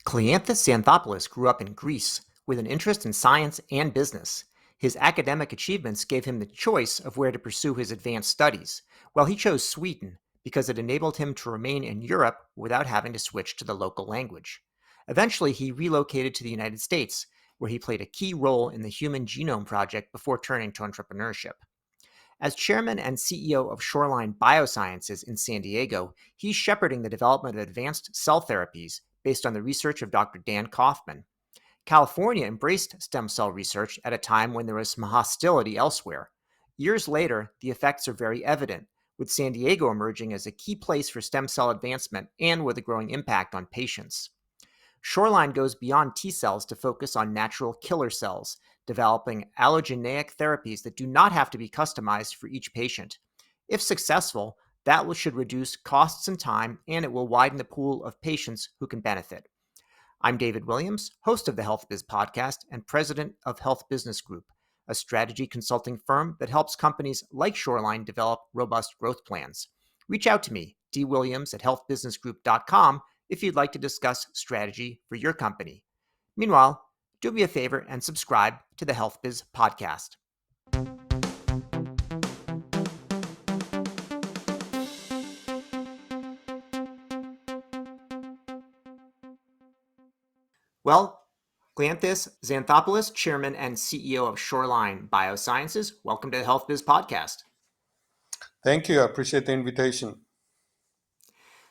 Kleanthis Xanthopoulos grew up in Greece with an interest in science and business. His academic achievements gave him the choice of where to pursue his advanced studies. Well, he chose Sweden because it enabled him to remain in Europe without having to switch to the local language. Eventually, he relocated to the United States, where he played a key role in the Human Genome Project before turning to entrepreneurship. As chairman and CEO of Shoreline Biosciences in San Diego, he's shepherding the development of advanced cell therapies based on the research of Dr. Dan Kaufman. California embraced stem cell research at a time when there was some hostility elsewhere. Years later, the effects are very evident, with San Diego emerging as a key place for stem cell advancement and with a growing impact on patients. Shoreline goes beyond T cells to focus on natural killer cells, developing allogeneic therapies that do not have to be customized for each patient. If successful, should reduce costs and time, and it will widen the pool of patients who can benefit. I'm David Williams, host of the HealthBiz podcast and president of Health Business Group, a strategy consulting firm that helps companies like Shoreline develop robust growth plans. Reach out to me, dwilliams@healthbusinessgroup.com, if you'd like to discuss strategy for your company. Meanwhile, do me a favor and subscribe to the HealthBiz podcast. Well, Kleanthis Xanthopoulos, Chairman and CEO of Shoreline Biosciences, welcome to the HealthBiz podcast. Thank you. I appreciate the invitation.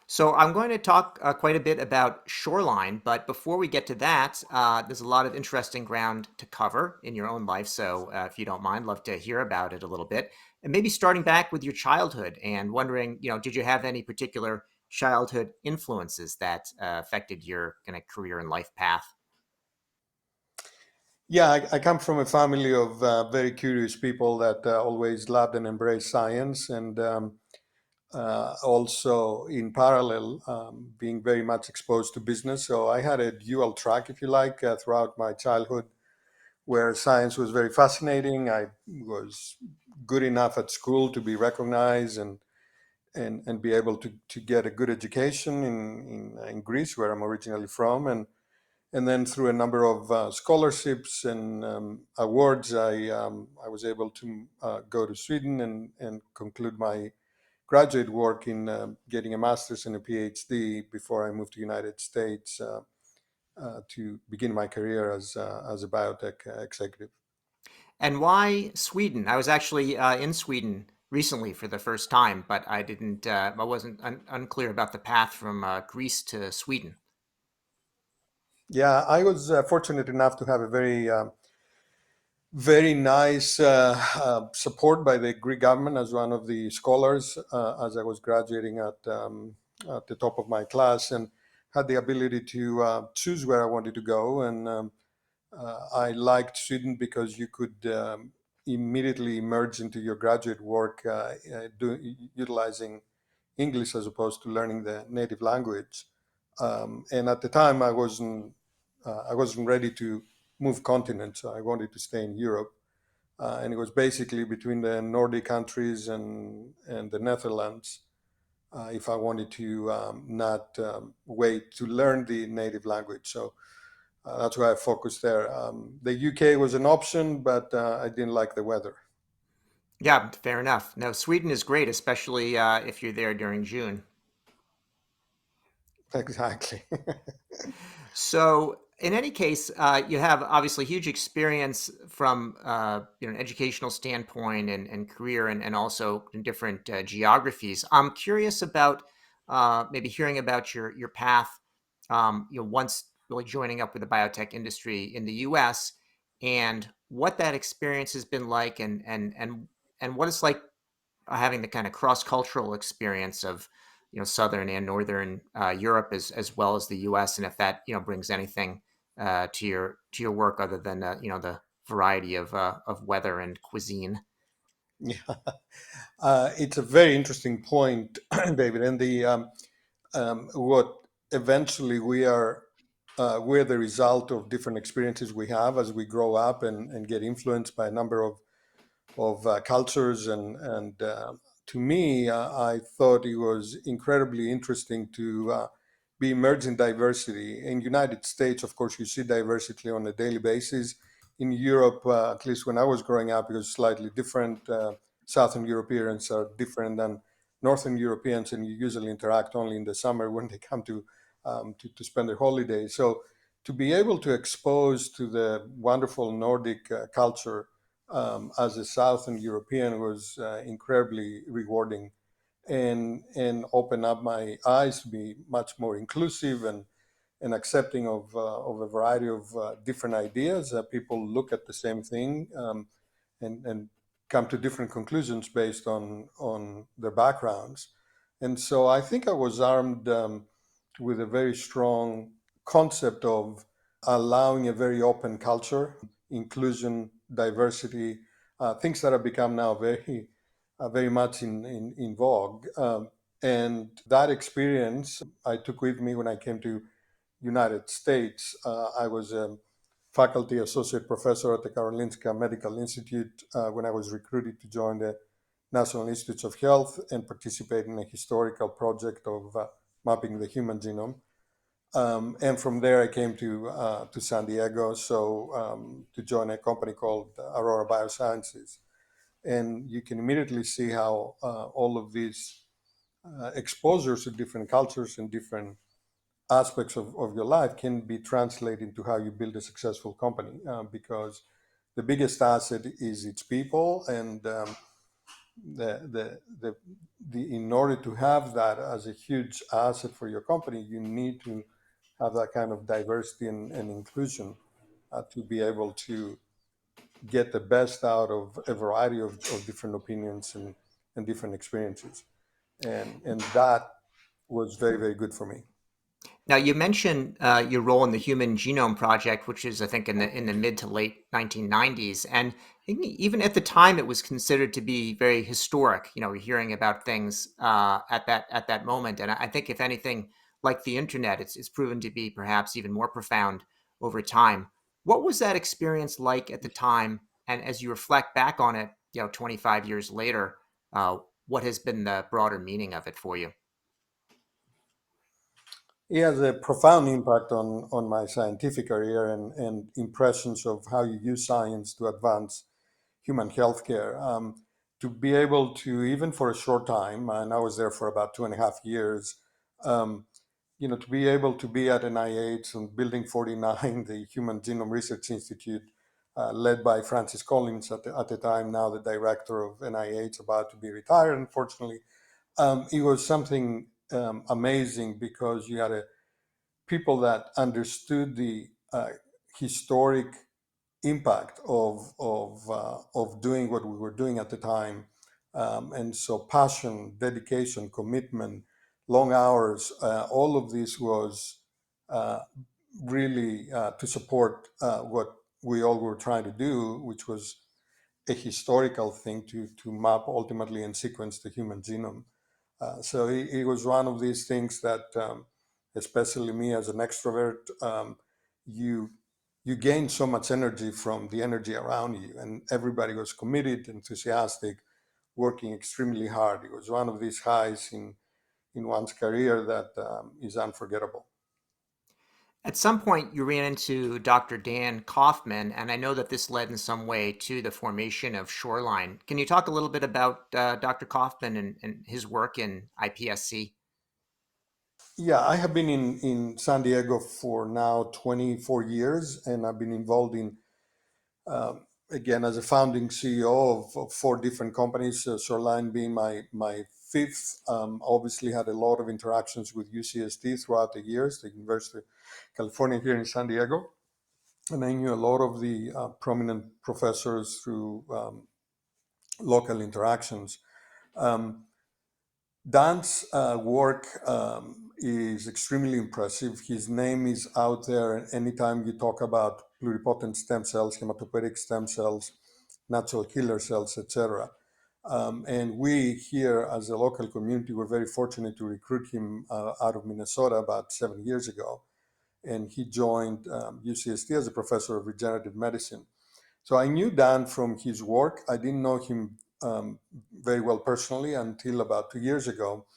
So I'm going to talk quite a bit about Shoreline, but before we get to that, there's a lot of interesting ground to cover in your own life. So if you don't mind, love to hear about it a little bit. And maybe starting back with your childhood and wondering, did you have any particular childhood influences that affected your kind of career and life path? Yeah, I come from a family of very curious people that always loved and embraced science, and also in parallel, being very much exposed to business. So I had a dual track, if you like, throughout my childhood, where science was very fascinating. I was good enough at school to be recognized and be able to get a good education in Greece, where I'm originally from, and then through a number of scholarships and awards, I was able to go to Sweden and conclude my graduate work in getting a master's and a PhD before I moved to the United States to begin my career as a biotech executive. And why Sweden? I was actually in Sweden recently for the first time, but I didn't. I wasn't unclear about the path from Greece to Sweden. Yeah, I was fortunate enough to have a very nice support by the Greek government as one of the scholars as I was graduating at the top of my class, and had the ability to choose where I wanted to go. And I liked Sweden because you could immediately emerge into your graduate work utilizing English as opposed to learning the native language. And at the time, I wasn't ready to move continents. So I wanted to stay in Europe, and it was basically between the Nordic countries and the Netherlands. If I wanted to not wait to learn the native language, so that's why I focused there. The UK was an option, but I didn't like the weather. Yeah, fair enough. No, Sweden is great, especially if you're there during June. Exactly. So, in any case, you have obviously huge experience from an educational standpoint and career, and also in different geographies. I'm curious about maybe hearing about your path. Once really joining up with the biotech industry in the U.S. and what that experience has been like, and what it's like having the kind of cross-cultural experience of southern and northern Europe as well as the U.S. and if that brings anything to your work other than the variety of weather and cuisine. Yeah, it's a very interesting point, David. And the what eventually we're the result of different experiences we have as we grow up and get influenced by a number of cultures. And to me, I thought it was incredibly interesting to be immersed in diversity. In United States, of course, you see diversity on a daily basis. In Europe, at least when I was growing up, it was slightly different. Southern Europeans are different than Northern Europeans, and you usually interact only in the summer when they come to spend their holidays. So to be able to expose to the wonderful Nordic culture as a Southern European was incredibly rewarding and open up my eyes to be much more inclusive and accepting of a variety of different ideas. People look at the same thing and come to different conclusions based on their backgrounds. And so I think I was armed with a very strong concept of allowing a very open culture, inclusion, diversity, things that have become now very much in vogue. And that experience I took with me when I came to United States. I was a faculty associate professor at the Karolinska Medical Institute when I was recruited to join the National Institutes of Health and participate in a historical project of mapping the human genome. And from there, I came to San Diego, to join a company called Aurora Biosciences. And you can immediately see how all of these exposures to different cultures and different aspects of your life can be translated into how you build a successful company, because the biggest asset is its people, and in order to have that as a huge asset for your company, you need to have that kind of diversity and inclusion to be able to get the best out of a variety of different opinions and different experiences. And that was very, very good for me. Now, you mentioned your role in the Human Genome Project, which is, I think, in the mid to late 1990s, and I think even at the time, it was considered to be very historic. You know, we're hearing about things at that moment, and I think, if anything, like the internet, it's proven to be perhaps even more profound over time. What was that experience like at the time? And as you reflect back on it, 25 years later, what has been the broader meaning of it for you? It has a profound impact on my scientific career and impressions of how you use science to advance human healthcare. To be able to, even for a short time, and I was there for about 2.5 years, um, to be able to be at NIH and Building 49, the Human Genome Research Institute, led by Francis Collins at the time, now the director of NIH, about to be retired, unfortunately. It was something amazing because you had people that understood the historic impact of doing what we were doing at the time, and so passion, dedication, commitment, long hours, all of this was uh, really to support what we all were trying to do, which was a historical thing to map ultimately and sequence the human genome. So it was one of these things that, especially me as an extrovert, you you gain so much energy from the energy around you, and everybody was committed, enthusiastic, working extremely hard. It was one of these highs in one's career that is unforgettable. At some point, you ran into Dr. Dan Kaufman, and I know that this led in some way to the formation of Shoreline. Can you talk a little bit about Dr. Kaufman and his work in IPSC? Yeah, I have been in San Diego for now 24 years, and I've been involved in again, as a founding CEO of four different companies, Shoreline being my fifth. Obviously, had a lot of interactions with UCSD throughout the years, the University of California here in San Diego, and I knew a lot of the prominent professors through local interactions. Um, Dan's work is extremely impressive. His name is out there anytime you talk about pluripotent stem cells, hematopoietic stem cells, natural killer cells, etc. And we here, as a local community, were very fortunate to recruit him out of Minnesota about 7 years ago. And he joined UCSD as a professor of regenerative medicine. So I knew Dan from his work. I didn't know him very well personally until about 2 years ago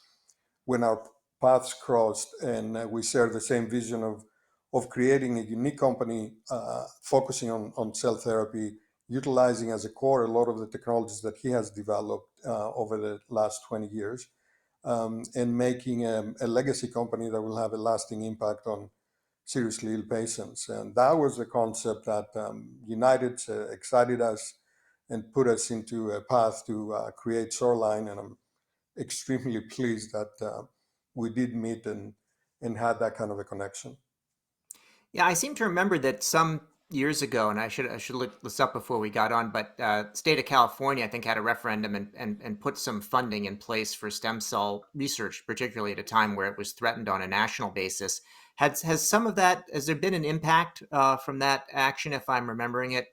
when our paths crossed, and we share the same vision of creating a unique company focusing on cell therapy, utilizing as a core a lot of the technologies that he has developed over the last 20 years, and making a legacy company that will have a lasting impact on seriously ill patients. And that was the concept that united, excited us, and put us into a path to create Shoreline. And I'm extremely pleased that we did meet and had that kind of a connection. Yeah, I seem to remember that some years ago, and I should look this up before we got on, but state of California, I think, had a referendum and put some funding in place for stem cell research, particularly at a time where it was threatened on a national basis. Has some of that, has there been an impact from that action, if I'm remembering it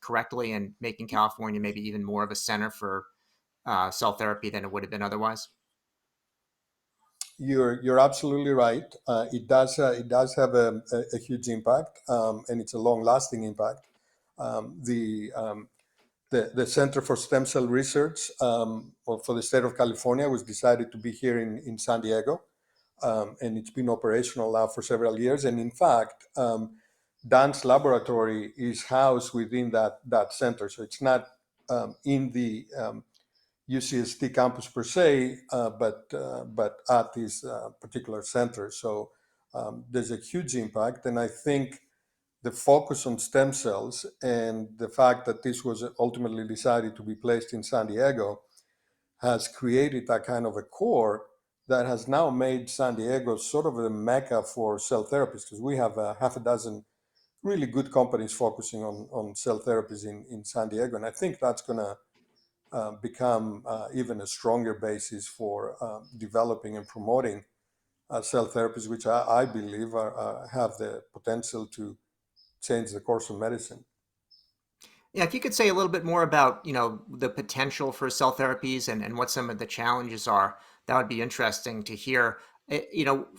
correctly, and making California maybe even more of a center for cell therapy than it would have been otherwise? You're absolutely right. It does have a huge impact, and it's a long lasting impact. Um, the um, the Center for Stem Cell Research for the state of California was decided to be here in San Diego, and it's been operational now for several years. And in fact, Dan's laboratory is housed within that center, so it's not in the UCSD campus per se, but at this particular center. So there's a huge impact, and I think the focus on stem cells and the fact that this was ultimately decided to be placed in San Diego has created that kind of a core that has now made San Diego sort of a mecca for cell therapies, because we have half a dozen really good companies focusing on cell therapies in San Diego. And I think that's going to become even a stronger basis for developing and promoting cell therapies, which I believe have the potential to change the course of medicine. Yeah, if you could say a little bit more about, the potential for cell therapies and what some of the challenges are, that would be interesting to hear.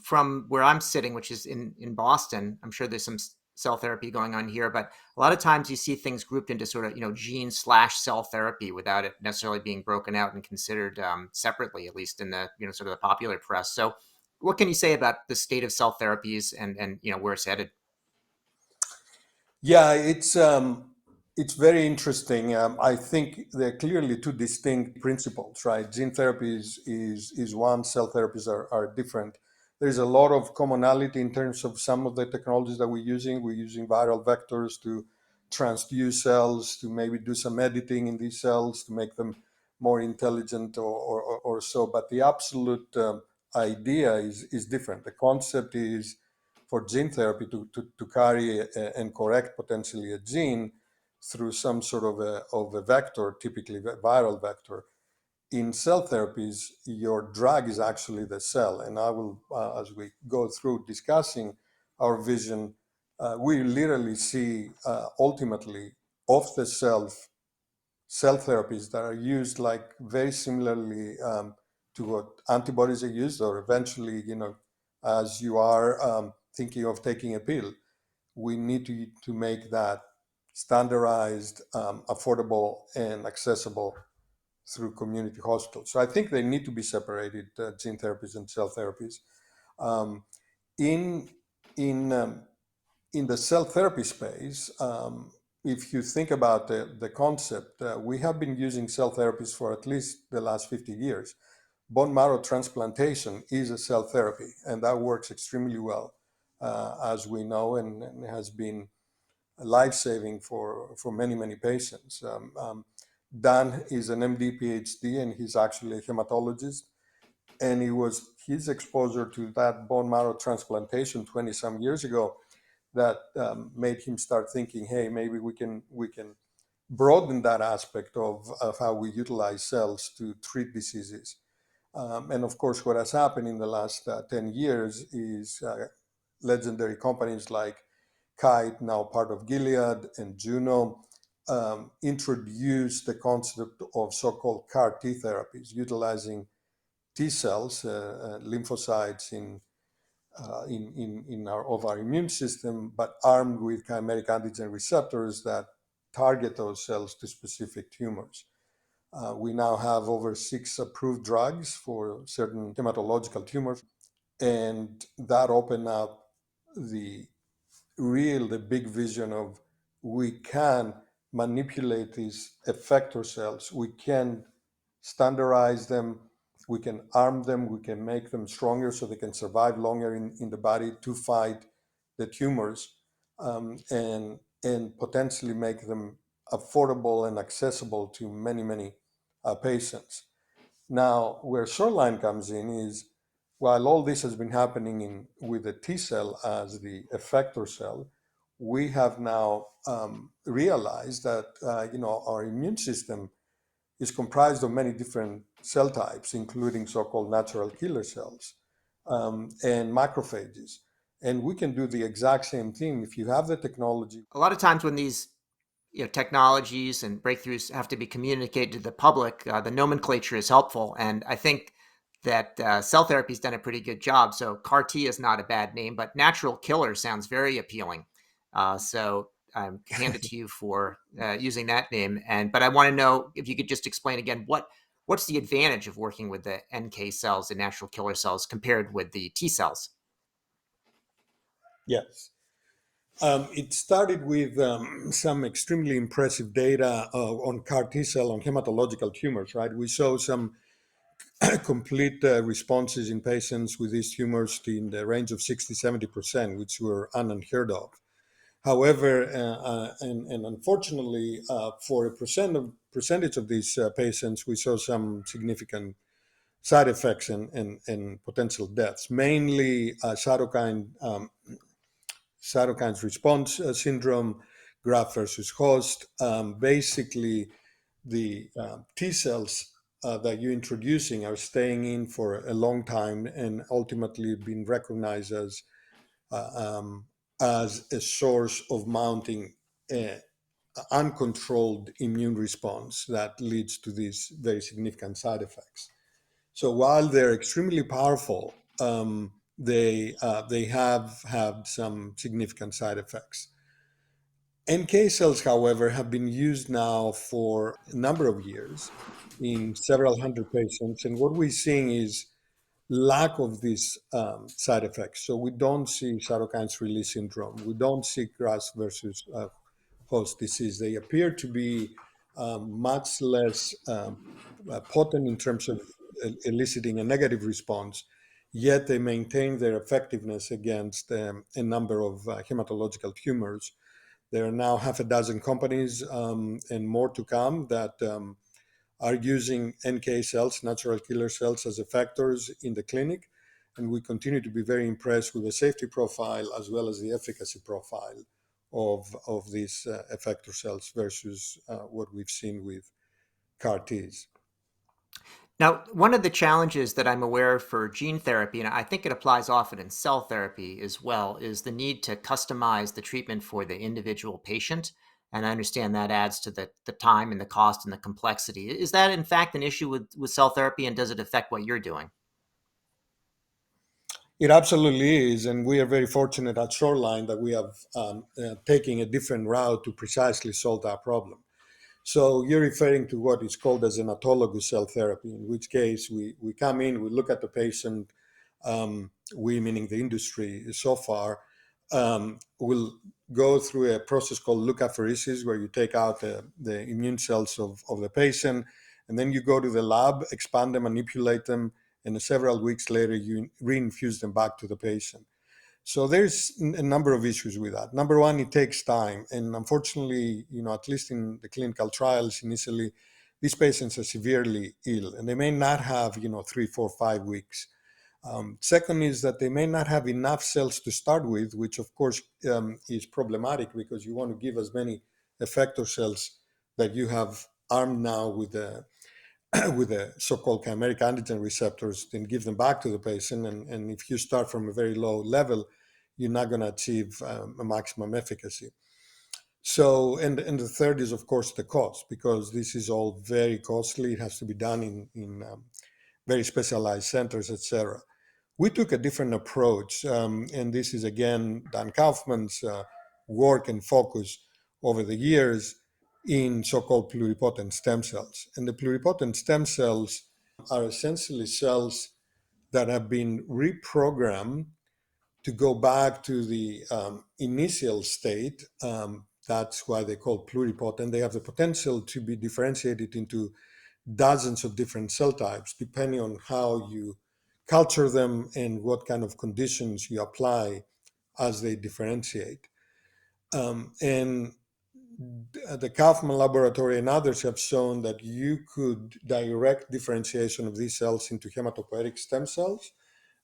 From where I'm sitting, which is in Boston, I'm sure there's some cell therapy going on here, but a lot of times you see things grouped into sort of, gene/cell therapy without it necessarily being broken out and considered separately, at least in the, sort of the popular press. So what can you say about the state of cell therapies and where it's headed? Yeah, it's very interesting. I think there are clearly two distinct principles, right? Gene therapy is one, cell therapies are different. There's a lot of commonality in terms of some of the technologies that we're using. We're using viral vectors to transfuse cells, to maybe do some editing in these cells to make them more intelligent or so. But the absolute idea is different. The concept is for gene therapy to carry and correct potentially a gene through some sort of a vector, typically a viral vector. In cell therapies, your drug is actually the cell. And I will, as we go through discussing our vision, we literally see ultimately off the shelf cell therapies that are used like very similarly to what antibodies are used, or eventually, as you are thinking of taking a pill, we need to make that standardized, affordable, and accessible through community hospitals. So I think they need to be separated, gene therapies and cell therapies. Um, in in in the cell therapy space, if you think about the concept, we have been using cell therapies for at least the last 50 years. Bone marrow transplantation is a cell therapy, and that works extremely well, as we know, and has been life saving for many, many patients. Dan is an MD, PhD, and he's actually a hematologist. And it was his exposure to that bone marrow transplantation 20 some years ago that made him start thinking, hey, maybe we can broaden that aspect of how we utilize cells to treat diseases. And of course, what has happened in the last 10 years is legendary companies like Kite, now part of Gilead, and Juno, introduced the concept of so-called CAR T therapies, utilizing T cells, lymphocytes in our immune system, but armed with chimeric antigen receptors that target those cells to specific tumors. We now have over 6 approved drugs for certain hematological tumors, and that opened up the the big vision of we can manipulate these effector cells. We can standardize them. We can arm them. We can make them stronger so they can survive longer in the body to fight the tumors, and potentially make them affordable and accessible to many, many patients. Now, where Shoreline comes in is while all this has been happening with the T cell as the effector cell, we have now realized that our immune system is comprised of many different cell types, including so-called natural killer cells and macrophages. And we can do the exact same thing if you have the technology. A lot of times when these technologies and breakthroughs have to be communicated to the public, the nomenclature is helpful. And I think that cell therapy has done a pretty good job. So CAR T is not a bad name, but natural killer sounds very appealing. So I'm hand it to you for using that name. But I want to know if you could just explain again what's the advantage of working with the NK cells and natural killer cells compared with the T cells. Yes. It started with some extremely impressive data on CAR T cell on hematological tumors, right? We saw some complete responses in patients with these tumors in the range of 60-70%, which were unheard of. However, and unfortunately, for a percentage of these patients, we saw some significant side effects and potential deaths, mainly cytokines response syndrome, graft versus host. Basically, the T cells that you're introducing are staying in for a long time and ultimately being recognized as a source of mounting uncontrolled immune response that leads to these very significant side effects. So while they're extremely powerful, they have had some significant side effects. NK cells, however, have been used now for a number of years in several hundred patients, and what we're seeing is lack of these side effects. So we don't see cytokines release syndrome. We don't see graft versus host disease. They appear to be much less potent in terms of eliciting a negative response, yet they maintain their effectiveness against a number of hematological tumors. There are now half a dozen companies and more to come that are using NK cells, natural killer cells, as effectors in the clinic. And we continue to be very impressed with the safety profile as well as the efficacy profile of these effector cells versus what we've seen with CAR Ts. Now, one of the challenges that I'm aware of for gene therapy, and I think it applies often in cell therapy as well, is the need to customize the treatment for the individual patient. And I understand that adds to the time and the cost and the complexity. Is that, in fact, an issue with cell therapy, and does it affect what you're doing? It absolutely is, and we are very fortunate at Shoreline that we have taken a different route to precisely solve that problem. So you're referring to what is called as an autologous cell therapy, in which case we come in, we look at the patient, we meaning the industry so far, will go through a process called leukapheresis, where you take out the immune cells of the patient, and then you go to the lab, expand them, manipulate them, and several weeks later you reinfuse them back to the patient. So there's a number of issues with that. Number one, it takes time. And unfortunately, at least in the clinical trials initially, these patients are severely ill and they may not have, 3, 4, 5 weeks. Second is that they may not have enough cells to start with, which of course is problematic because you want to give as many effector cells that you have armed now with the with the so-called chimeric antigen receptors, then give them back to the patient. And if you start from a very low level, you're not going to achieve a maximum efficacy. So, and the third is, of course, the cost, because this is all very costly. It has to be done in very specialized centers, etc. We took a different approach, and this is, again, Dan Kaufman's work and focus over the years. in so-called pluripotent stem cells. And the pluripotent stem cells are essentially cells that have been reprogrammed to go back to the initial state. That's why they call pluripotent. They have the potential to be differentiated into dozens of different cell types, depending on how you culture them and what kind of conditions you apply as they differentiate. And the Kaufman laboratory and others have shown that you could direct differentiation of these cells into hematopoietic stem cells,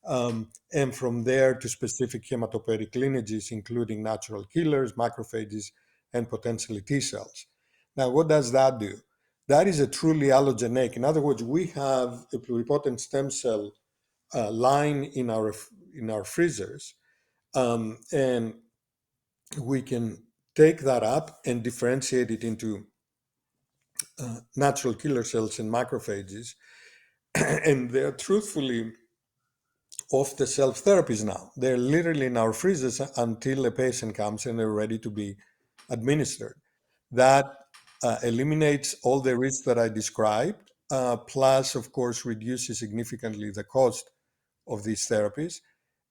and from there to specific hematopoietic lineages, including natural killers, macrophages, and potentially T cells. Now, what does that do? That is a truly allogeneic. In other words, we have a pluripotent stem cell line in our freezers, and we can take that up and differentiate it into natural killer cells and macrophages, and they're truthfully off the shelf therapies now. They're literally in our freezers until a patient comes and they're ready to be administered. That eliminates all the risks that I described, plus, of course, reduces significantly the cost of these therapies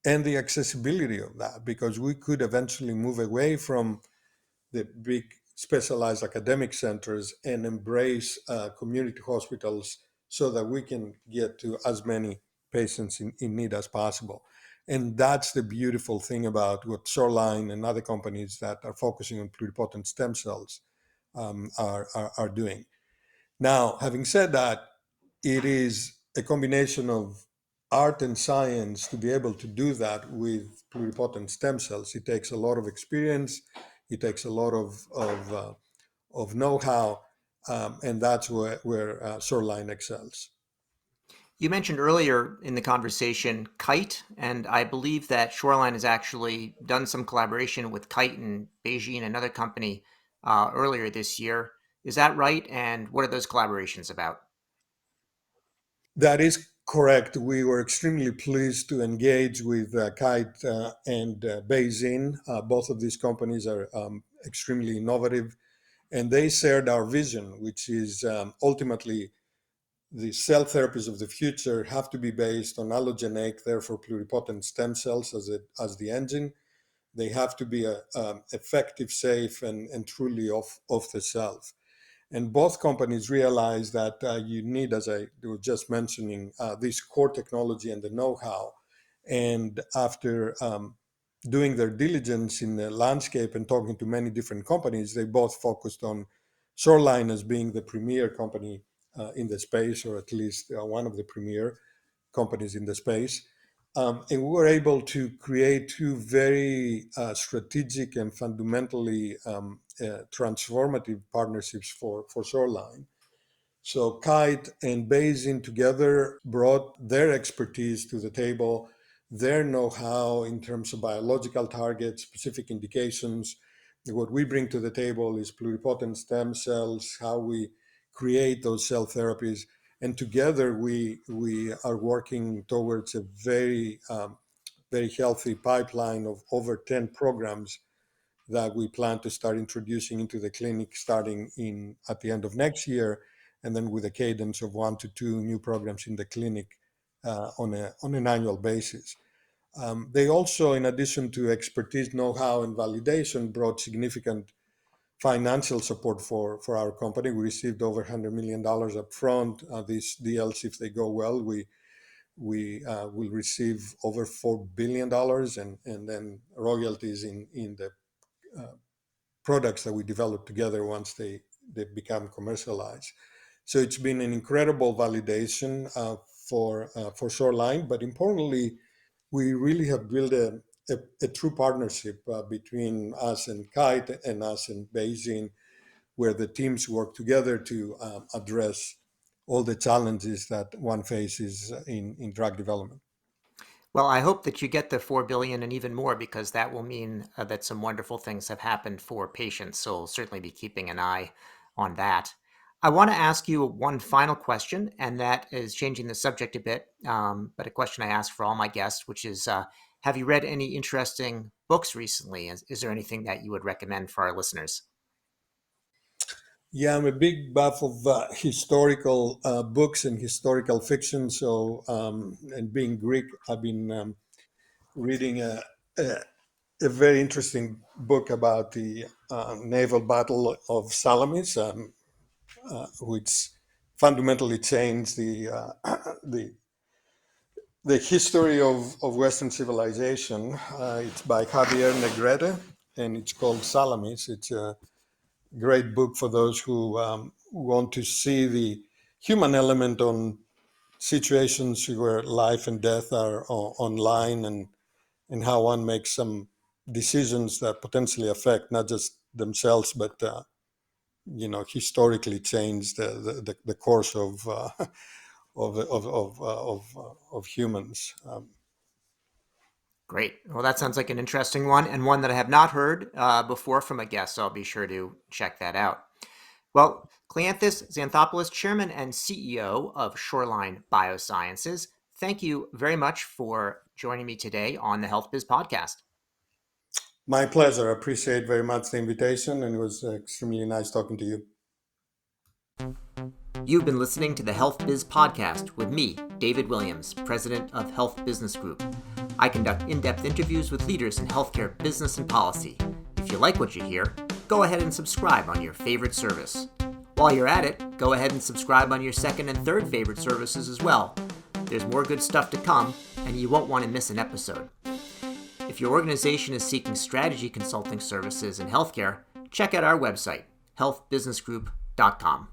and the accessibility of that, because we could eventually move away from the big specialized academic centers and embrace community hospitals so that we can get to as many patients in need as possible. And that's the beautiful thing about what Shoreline and other companies that are focusing on pluripotent stem cells are doing. Now, having said that, it is a combination of art and science to be able to do that with pluripotent stem cells. It takes a lot of experience, it takes a lot of know-how, and that's where Shoreline excels. You mentioned earlier in the conversation Kite, and I believe that Shoreline has actually done some collaboration with Kite and Beijing, another company, earlier this year. Is that right? And what are those collaborations about? That is correct. We were extremely pleased to engage with Kite and Beijing. Both of these companies are extremely innovative, and they shared our vision, which is ultimately the cell therapies of the future have to be based on allogeneic, therefore pluripotent stem cells as the engine. They have to be effective, safe, and truly off the shelf. And both companies realize that you need, as I was just mentioning, this core technology and the know-how. And after doing their diligence in the landscape and talking to many different companies, they both focused on Shoreline as being the premier company in the space, or at least one of the premier companies in the space. And we were able to create two very strategic and fundamentally transformative partnerships for Shoreline. So Kite and Bayesian together brought their expertise to the table, their know-how in terms of biological targets, specific indications. What we bring to the table is pluripotent stem cells, how we create those cell therapies, and together we are working towards a very healthy pipeline of over 10 programs that we plan to start introducing into the clinic starting in at the end of next year, and then with a cadence of 1 to 2 new programs in the clinic on an annual basis. They also, in addition to expertise, know-how, and validation, brought significant financial support for our company. We received over $100 million up front. These deals, if they go well, we will receive over $4 billion, and then royalties in the products that we develop together once they become commercialized. So it's been an incredible validation for Shoreline, but importantly, we really have built a true partnership between us and Kite and us and Beijing, where the teams work together to address all the challenges that one faces in drug development. Well, I hope that you get the 4 billion and even more, because that will mean that some wonderful things have happened for patients. So we'll certainly be keeping an eye on that. I want to ask you one final question, and that is changing the subject a bit, but a question I ask for all my guests, which is, have you read any interesting books recently? Is there anything that you would recommend for our listeners? Yeah, I'm a big buff of historical books and historical fiction. So, and being Greek, I've been reading a, a very interesting book about the naval battle of Salamis, which fundamentally changed the the history of Western civilization. It's by Javier Negrete, and it's called Salamis. It's a great book for those who want to see the human element on situations where life and death are online, and how one makes some decisions that potentially affect not just themselves, but historically change the course of humans. Great. Well, that sounds like an interesting one, and one that I have not heard before from a guest, so I'll be sure to check that out. Well, Kleanthis Xanthopoulos, Chairman and CEO of Shoreline Biosciences, thank you very much for joining me today on the HealthBiz podcast. My pleasure. I appreciate very much the invitation, and it was extremely nice talking to you. You've been listening to the HealthBiz podcast with me, David Williams, President of Health Business Group. I conduct in-depth interviews with leaders in healthcare business and policy. If you like what you hear, go ahead and subscribe on your favorite service. While you're at it, go ahead and subscribe on your second and third favorite services as well. There's more good stuff to come, and you won't want to miss an episode. If your organization is seeking strategy consulting services in healthcare, check out our website, healthbusinessgroup.com.